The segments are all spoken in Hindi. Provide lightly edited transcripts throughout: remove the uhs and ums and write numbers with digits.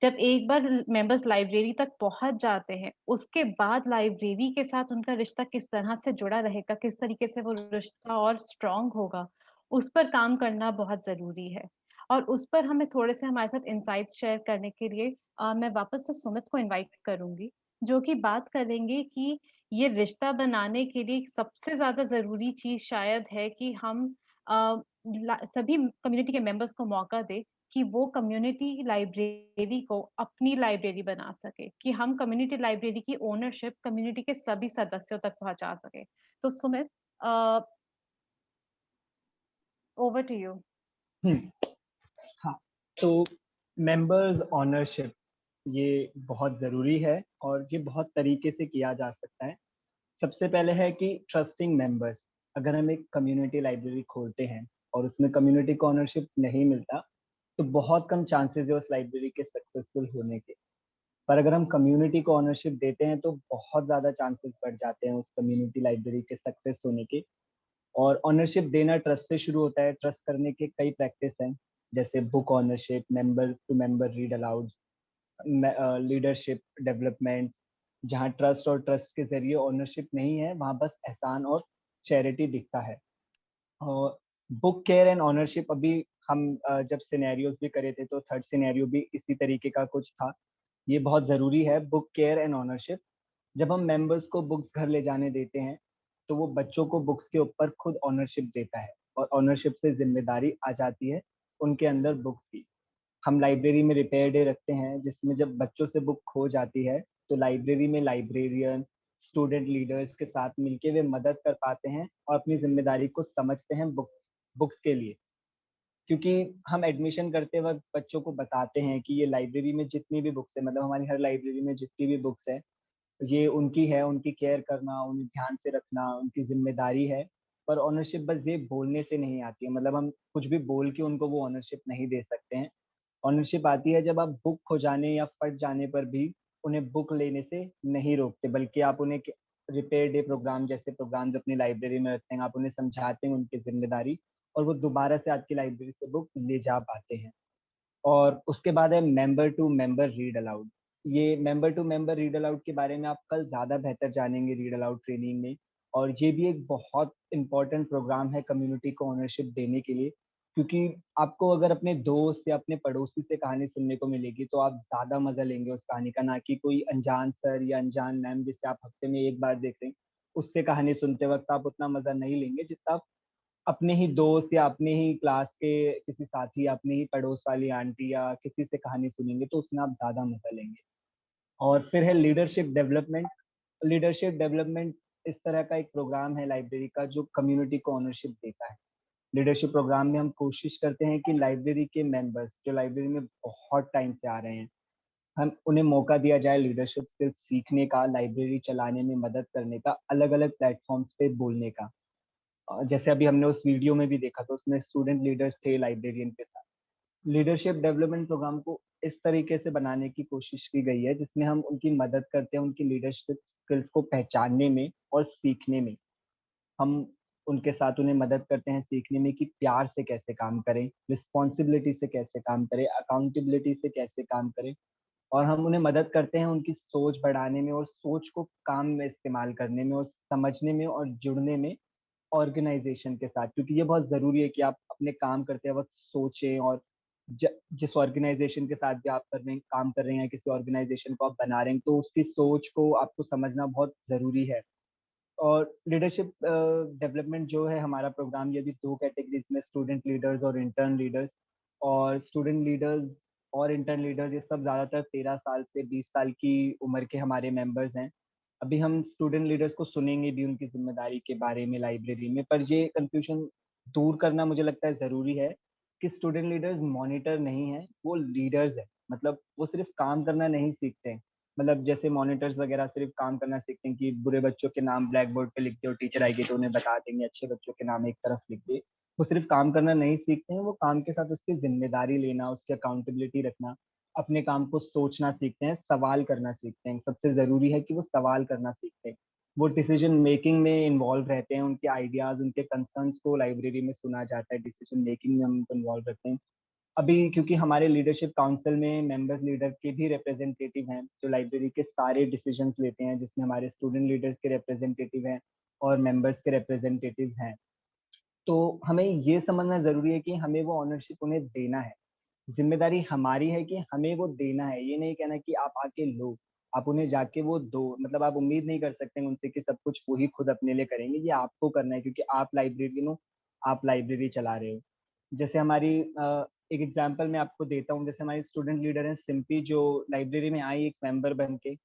जब एक बार मेंबर्स लाइब्रेरी तक पहुँच जाते हैं, उसके बाद लाइब्रेरी के साथ उनका रिश्ता किस तरह से जुड़ा रहेगा, किस तरीके से वो रिश्ता और स्ट्रॉन्ग होगा, उस पर काम करना बहुत ज़रूरी है। और उस पर हमें थोड़े से हमारे साथ इनसाइट्स शेयर करने के लिए मैं वापस से सुमित को इनवाइट करूँगी, जो कि बात करेंगे कि ये रिश्ता बनाने के लिए सबसे ज़्यादा ज़रूरी चीज़ शायद है कि हम अ, सभी कम्युनिटी के मेंबर्स को मौका दें कि वो कम्युनिटी लाइब्रेरी को अपनी लाइब्रेरी बना सके, कि हम कम्युनिटी लाइब्रेरी की ओनरशिप कम्युनिटी के सभी सदस्यों तक पहुँचा सकें। तो सुमित, अ, ओवर टू यू। हुँ, हाँ, तो मेंबर्स ओनरशिप ये बहुत ज़रूरी है और ये बहुत तरीके से किया जा सकता है। सबसे पहले है कि ट्रस्टिंग मेंबर्स, अगर हम एक कम्युनिटी लाइब्रेरी खोलते हैं और उसमें कम्युनिटी को ओनरशिप नहीं मिलता, तो बहुत कम चांसेज़ है उस लाइब्रेरी के सक्सेसफुल होने के। पर अगर हम कम्युनिटी को ओनरशिप देते हैं, तो बहुत ज़्यादा चांसेज़ बढ़ जाते हैं उस कम्युनिटी लाइब्रेरी के सक्सेस होने के। और ओनरशिप देना ट्रस्ट से शुरू होता है। ट्रस्ट करने के कई प्रैक्टिस हैं, जैसे book ownership, member to member read aloud, leadership development. जहाँ ट्रस्ट और ट्रस्ट के ज़रिए ओनरशिप नहीं है, वहाँ बस एहसान और चैरिटी दिखता है। और बुक केयर एंड ओनरशिप अभी हम जब सिनेरियोज़ भी करे थे, तो थर्ड सिनेरियो भी इसी तरीके का कुछ था। ये बहुत ज़रूरी है, बुक केयर एंड ओनरशिप। जब हम मेंबर्स को बुक्स घर ले जाने देते हैं, तो वो बच्चों को बुक्स के ऊपर खुद ओनरशिप देता है और ओनरशिप से ज़िम्मेदारी आ जाती है उनके अंदर बुक्स की। हम लाइब्रेरी में रिपेयर डे रखते हैं, जिसमें जब बच्चों से बुक खो जाती है, तो लाइब्रेरी में लाइब्रेरियन, स्टूडेंट लीडर्स के साथ मिलके वे मदद कर पाते हैं और अपनी ज़िम्मेदारी को समझते हैं बुक्स बुक्स के लिए। क्योंकि हम एडमिशन करते वक़्त बच्चों को बताते हैं कि ये लाइब्रेरी में जितनी भी बुक्स हैं, मतलब हमारी हर लाइब्रेरी में जितनी भी बुक्स हैं, ये उनकी है, उनकी केयर करना, उन्हें ध्यान से रखना उनकी ज़िम्मेदारी है। पर ओनरशिप बस ये बोलने से नहीं आती है, मतलब हम कुछ भी बोल के उनको वो ओनरशिप नहीं दे सकते हैं। ओनरशिप आती है जब आप बुक खो जाने या फट जाने पर भी उन्हें बुक लेने से नहीं रोकते, बल्कि आप उन्हें रिपेयर डे प्रोग्राम जैसे प्रोग्राम्स अपनी लाइब्रेरी में रखते हैं, आप उन्हें समझाते हैं उनकी ज़िम्मेदारी और वो दोबारा से आपकी लाइब्रेरी से बुक ले जा पाते हैं। और उसके बाद है member to member read aloud. ये member to member read aloud के बारे में आप कल ज़्यादा बेहतर जानेंगे रीड अलाउड ट्रेनिंग में। और ये भी एक बहुत इम्पोर्टेंट प्रोग्राम है कम्युनिटी को ओनरशिप देने के लिए, क्योंकि आपको अगर अपने दोस्त या अपने पड़ोसी से कहानी सुनने को मिलेगी, तो आप ज़्यादा मज़ा लेंगे उस कहानी का, ना कि कोई अनजान सर या अनजान मैम जिसे आप हफ्ते में 1 बार देख रहे हैं, उससे कहानी सुनते वक़्त आप उतना मज़ा नहीं लेंगे, जितना आप अपने ही दोस्त या अपने ही क्लास के किसी साथी या अपने ही पड़ोस वाली आंटी या किसी से कहानी सुनेंगे, तो उसमें आप ज़्यादा मज़ा लेंगे। और फिर है लीडरशिप डेवलपमेंट। लीडरशिप डेवलपमेंट इस तरह का एक प्रोग्राम है लाइब्रेरी का जो कम्युनिटी को ओनरशिप देता है। लीडरशिप प्रोग्राम में हम कोशिश करते हैं कि लाइब्रेरी के मेंबर्स जो लाइब्रेरी में बहुत टाइम से आ रहे हैं, हम उन्हें मौका दिया जाए लीडरशिप स्किल्स सीखने का, लाइब्रेरी चलाने में मदद करने का, अलग-अलग प्लेटफ़ॉर्म्स पे बोलने का। जैसे अभी हमने उस वीडियो में भी देखा था, उसमें स्टूडेंट लीडर्स थे लाइब्रेरियन के साथ। लीडरशिप डेवलपमेंट प्रोग्राम को इस तरीके से बनाने की कोशिश की गई है, जिसमें हम उनकी मदद करते हैं, उनकी लीडरशिप स्किल्स को पहचानने में और सीखने में। हम उनके साथ उन्हें मदद करते हैं सीखने में कि प्यार से कैसे काम करें, रिस्पॉन्सिबिलिटी से कैसे काम करें, अकाउंटेबिलिटी से कैसे काम करें। और हम उन्हें मदद करते हैं उनकी सोच बढ़ाने में और सोच को काम में इस्तेमाल करने में और समझने में और जुड़ने में ऑर्गेनाइज़ेशन के साथ, क्योंकि ये बहुत ज़रूरी है कि आप अपने काम करते वक़्त सोचें और जिस ऑर्गेनाइज़ेशन के साथ भी आप काम कर रहे हैं, किसी ऑर्गेनाइज़ेशन को आप बना रहे हैं, तो उसकी सोच को आपको समझना बहुत ज़रूरी है। और लीडरशिप डेवलपमेंट जो है हमारा प्रोग्राम, ये भी 2 कैटेगरीज़ में, स्टूडेंट लीडर्स और इंटर्न लीडर्स। और स्टूडेंट लीडर्स और इंटर्न लीडर्स ये सब ज़्यादातर 13 साल से 20 साल की उम्र के हमारे मेंबर्स हैं। अभी हम स्टूडेंट लीडर्स को सुनेंगे भी उनकी ज़िम्मेदारी के बारे में लाइब्रेरी में, पर ये कन्फ्यूज़न दूर करना मुझे लगता है ज़रूरी है कि स्टूडेंट लीडर्स मॉनिटर नहीं हैं, वो लीडर्स हैं। मतलब वो सिर्फ़ काम करना नहीं सीखते हैं। मतलब जैसे मॉनिटर्स वगैरह सिर्फ़ काम करना सीखते हैं कि बुरे बच्चों के नाम ब्लैक बोर्ड पे लिख दो, टीचर आएगी तो उन्हें बता देंगे, अच्छे बच्चों के नाम एक तरफ लिख दे। वो सिर्फ़ काम करना नहीं सीखते हैं, वो काम के साथ उसकी ज़िम्मेदारी लेना, उसकी अकाउंटेबिलिटी रखना, अपने काम को सोचना सीखते हैं, सवाल करना सीखते हैं। सबसे ज़रूरी है कि वो सवाल करना सीखते हैं। वो डिसीज़न मेकिंग में इन्वॉल्व रहते हैं, उनके आइडियाज़, उनके कंसर्न्स को लाइब्रेरी में सुना जाता है, डिसीज़न मेकिंग में हम उनको इन्वॉल्व रखते हैं। अभी क्योंकि हमारे लीडरशिप काउंसिल में मेंबर्स लीडर के भी रिप्रेजेंटेटिव हैं, जो लाइब्रेरी के सारे डिसीजंस लेते हैं, जिसमें हमारे स्टूडेंट लीडर्स के रिप्रेजेंटेटिव हैं और मेंबर्स के रिप्रेजेंटेटिव्स हैं। तो हमें ये समझना ज़रूरी है कि हमें वो ओनरशिप उन्हें देना है। ज़िम्मेदारी हमारी है कि हमें वो देना है, ये नहीं कहना कि आप आके लो, आप उन्हें जाके वो दो। मतलब आप उम्मीद नहीं कर सकते हैं उनसे कि सब कुछ वो ही खुद अपने लिए करेंगे, ये आपको करना है क्योंकि आप लाइब्रेरियन हो, आप लाइब्रेरी चला रहे हो। जैसे हमारी एक एग्ज़ाम्पल मैं आपको देता हूँ, जैसे हमारी स्टूडेंट लीडर हैं सिम्पी, जो लाइब्रेरी में आई एक मेंबर बन के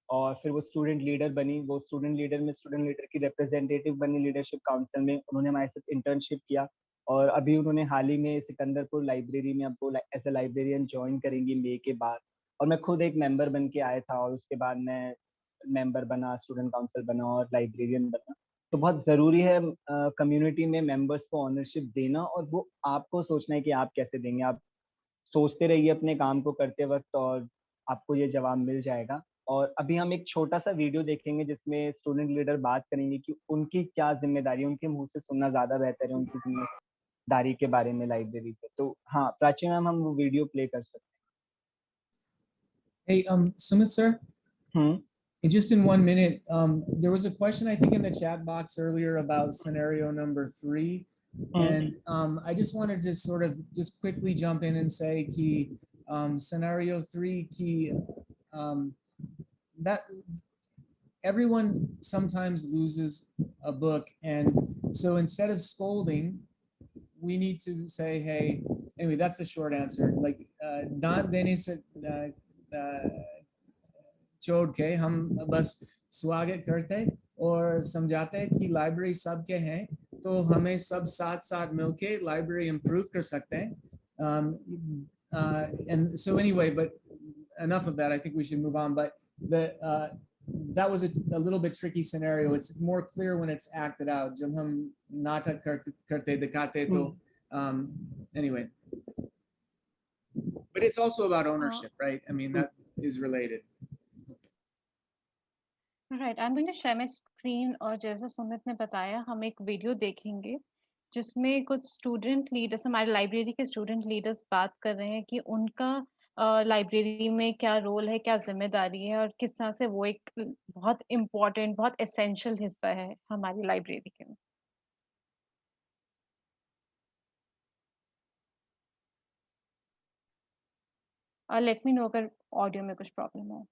और फिर वो स्टूडेंट लीडर बनी। वो स्टूडेंट लीडर में स्टूडेंट लीडर की रिप्रेजेंटेटिव बनी लीडरशिप काउंसिल में। उन्होंने हमारे साथ इंटर्नशिप किया और अभी उन्होंने हाल ही में सिकंदरपुर लाइब्रेरी में अब वो एज़ अ लाइब्रेरियन जॉइन करेंगी मई के बाद। और मैं खुद एक मेंबर बन के आया था और उसके बाद मैं मेंबर बना, स्टूडेंट काउंसिल बना और लाइब्रेरियन बना। तो बहुत ज़रूरी है कम्युनिटी में मेंबर्स को ओनरशिप देना और वो आपको सोचना है कि आप कैसे देंगे। आप सोचते रहिए अपने काम को करते वक़्त और आपको ये जवाब मिल जाएगा। और अभी हम एक छोटा-सा वीडियो देखेंगे जिसमें स्टूडेंट लीडर बात करेंगे कि उनकी क्या ज़िम्मेदारी है, उनके मुँह से सुनना ज़्यादा बेहतर है उनकी ज़िम्मेदारी के बारे में लाइब्रेरी पे। तो हाँ, प्राची मैम हम वो वीडियो प्ले कर सकते Hey, Sumit sir, हैं। हुँ, just in 1 minute, there was a question I think in the chat box earlier about scenario number 3, hmm, and I just wanted to sort of just quickly jump in and say कि scenario 3 कि that everyone sometimes loses a book, and so instead of scolding, we need to say, hey, anyway, that's the short answer. Like, दांत देने से छोड़ के हम बस स्वागत करते और समझाते कि लाइब्रेरी सबके हैं, तो हमें सब साथ साथ मिलके लाइब्रेरी इम्प्रूव कर सकते हैं. And so anyway, but enough of that. I think we should move on. But that was a little bit tricky scenario. It's more clear when it's acted out. जब हम नाटक करते दिखाते तो anyway. But it's also about ownership, right? I mean, that is related. Right, I am going to share my screen और जैसे सुमित ने बताया हम एक वीडियो देखेंगे जिसमें कुछ स्टूडेंट लीडर्स, हमारे लाइब्रेरी के स्टूडेंट लीडर्स बात कर रहे हैं कि उनका लाइब्रेरी में क्या रोल है, क्या जिम्मेदारी है और किस तरह से वो एक बहुत इम्पोर्टेंट, बहुत एसेंशियल हिस्सा है हमारी लाइब्रेरी के में। और लेट मी नो अगर ऑडियो में कुछ प्रॉब्लम हो।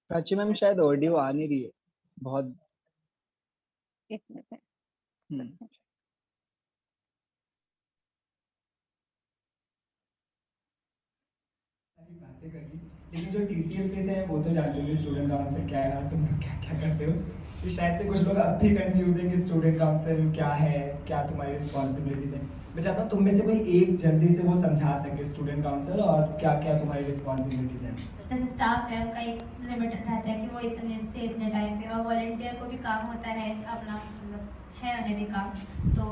प्राची मैम शायद ऑडियो आ नहीं रही है बहुत। एक मिनट में बातें कर ली, लेकिन जो टीसीएल पे से है वो तो जानते हो स्टूडेंट काउंसिल क्या है और तुम लोग क्या क्या करते हो। तो शायद से कुछ लोग अब भी कंफ्यूज है कि स्टूडेंट काउंसिल क्या है, क्या तुम्हारी रिस्पॉन्सिबिलिटीज है। मैं चाहता हूँ तुम में से कोई एक जल्दी से वो समझा सके स्टूडेंट काउंसिल और क्या क्या तुम्हारी रिस्पॉन्सिबिलिटीज हैं। जैसे स्टाफ है उनका एक लिमिटेड रहता है कि वो इतने से इतने टाइम पे, और वॉलंटियर को भी काम होता है अपना, मतलब है उन्हें भी काम, तो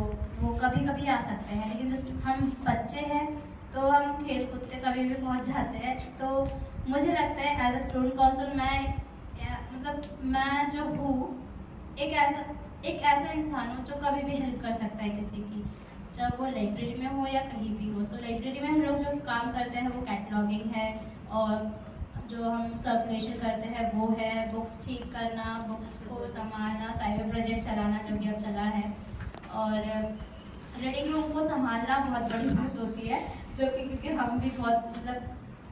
वो कभी कभी आ सकते हैं। लेकिन जो हम बच्चे हैं तो हम खेल कूद के कभी भी पहुंच जाते हैं। तो मुझे लगता है एज अ स्टूडेंट काउंसिल मैं जो हूँ एक ऐसा इंसान हूँ जो कभी भी हेल्प कर सकता है किसी की, जब वो लाइब्रेरी में हो या कहीं भी हो। तो लाइब्रेरी में हम लोग जो काम करते हैं वो कैटलॉगिंग है, और जो हम सर्कुलेशन करते हैं वो है बुक्स ठीक करना, बुक्स को संभालना, साइबर प्रोजेक्ट चलाना जो कि अब चला है, और रीडिंग रूम को संभालना बहुत बड़ी बात होती है, जो कि क्योंकि हम भी बहुत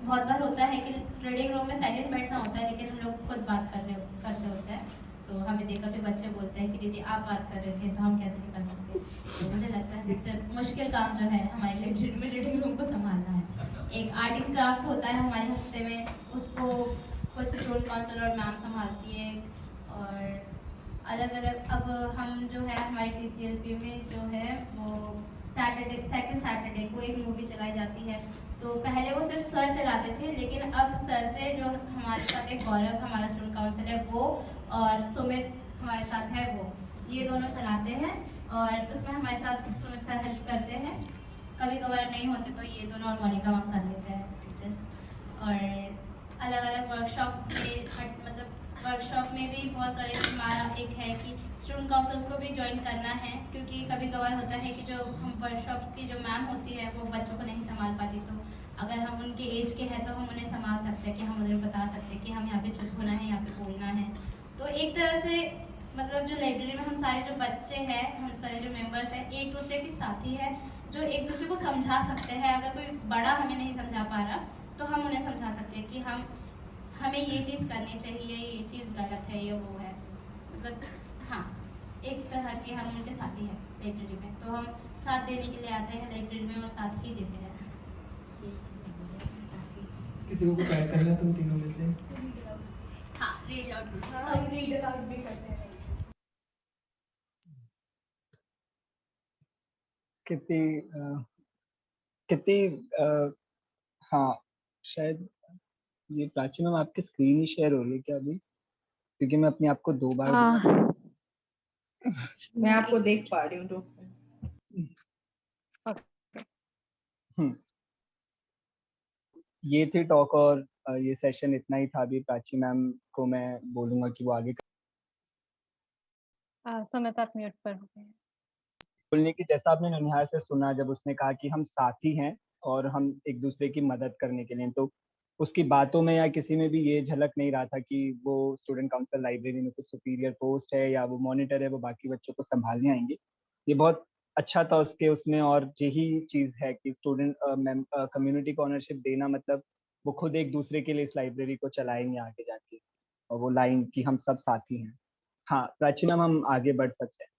बार होता है कि रीडिंग रूम में साइलेंट बैठना होता है लेकिन हम लोग खुद बात करते होते हैं, तो हमें देखकर फिर बच्चे बोलते हैं कि दीदी आप बात कर रहे थे तो हम कैसे नहीं कर सकते। तो मुझे लगता है सबसे मुश्किल काम जो है हमारे लाइब्रेरी में रीडिंग रूम को संभालना है। एक आर्ट एंड क्राफ्ट होता है हमारे हफ्ते में, उसको कुछ स्टूडेंट काउंसिल और मैम संभालती है, और अलग अलग अब हम जो है हमारे टीसीएलपी में जो है वो सेकंड सैटरडे को एक मूवी चलाई जाती है। तो पहले वो सिर्फ सर चलाते थे, लेकिन अब सर से जो हमारे साथ एक गौरव हमारा स्टूडेंट काउंसिल है वो, और सुमित हमारे साथ है वो, ये दोनों चलाते हैं। और उसमें हमारे साथ सर हेल्प करते हैं। कभी कभार नहीं होते तो ये दोनों और मौलिका मैम कर लेते हैं टीचर्स। और अलग अलग वर्कशॉप में मतलब वर्कशॉप में भी बहुत सारे, हमारा एक है कि स्टूडेंट काउंसलर्स को भी ज्वाइन करना है, क्योंकि कभी कभार होता है कि जो हम वर्कशॉप्स की जो मैम होती है वो बच्चों को नहीं संभाल पाती, तो अगर हम उनके एज के हैं तो हम उन्हें संभाल सकते हैं कि हम उन्हें बता सकते हैं कि हम यहाँ पे चुप होना है, यहाँ पे बोलना है। तो एक तरह से मतलब जो लाइब्रेरी में हम सारे जो बच्चे हैं, हम सारे जो मेंबर्स हैं, एक दूसरे के साथी है जो एक दूसरे को समझा सकते हैं। अगर कोई बड़ा हमें नहीं समझा पा रहा तो हम उन्हें समझा सकते हैं कि हमें ये चीज़ करनी चाहिए, ये चीज़ गलत है, ये वो है। मतलब हाँ, एक तरह के हम उनके साथी हैं लाइब्रेरी में, तो हम साथ देने के लिए आते हैं लाइब्रेरी में और साथ ही देते हैं। किसी को कुछ ऐड करना है तुम तीनों में से? हाँ, रीड आउट भी करते हैं। कितनी हाँ, शायद ये प्राची मैम आपकी स्क्रीन ही शेयर हो रही है क्या अभी? क्योंकि मैं अपने आप को 2 बार मैं आपको देख पा रही हूँ। ये थी टॉक और ये सेशन इतना ही था। अभी प्राची मैम को मैं बोलूंगा कि वो आगे समता आप म्यूट पर हो गए। बोलने की, जैसा आपने ननिहार से सुना जब उसने कहा कि हम साथी हैं और हम एक दूसरे की मदद करने के लिए, तो उसकी बातों में या किसी में भी ये झलक नहीं रहा था कि वो स्टूडेंट काउंसिल लाइब्रेरी में कुछ सुपीरियर पोस्ट है या वो मॉनिटर है, वो बाकी बच्चों को संभालने आएंगे। ये बहुत अच्छा था उसके उसमें, और यही चीज है कि स्टूडेंट कम्युनिटी को ऑनरशिप देना मतलब वो खुद एक दूसरे के लिए इस लाइब्रेरी को चलाएंगे आगे जाके, और वो लाइन कि हम सब साथी हैं। हाँ प्राची मैम, हम आगे बढ़ सकते हैं।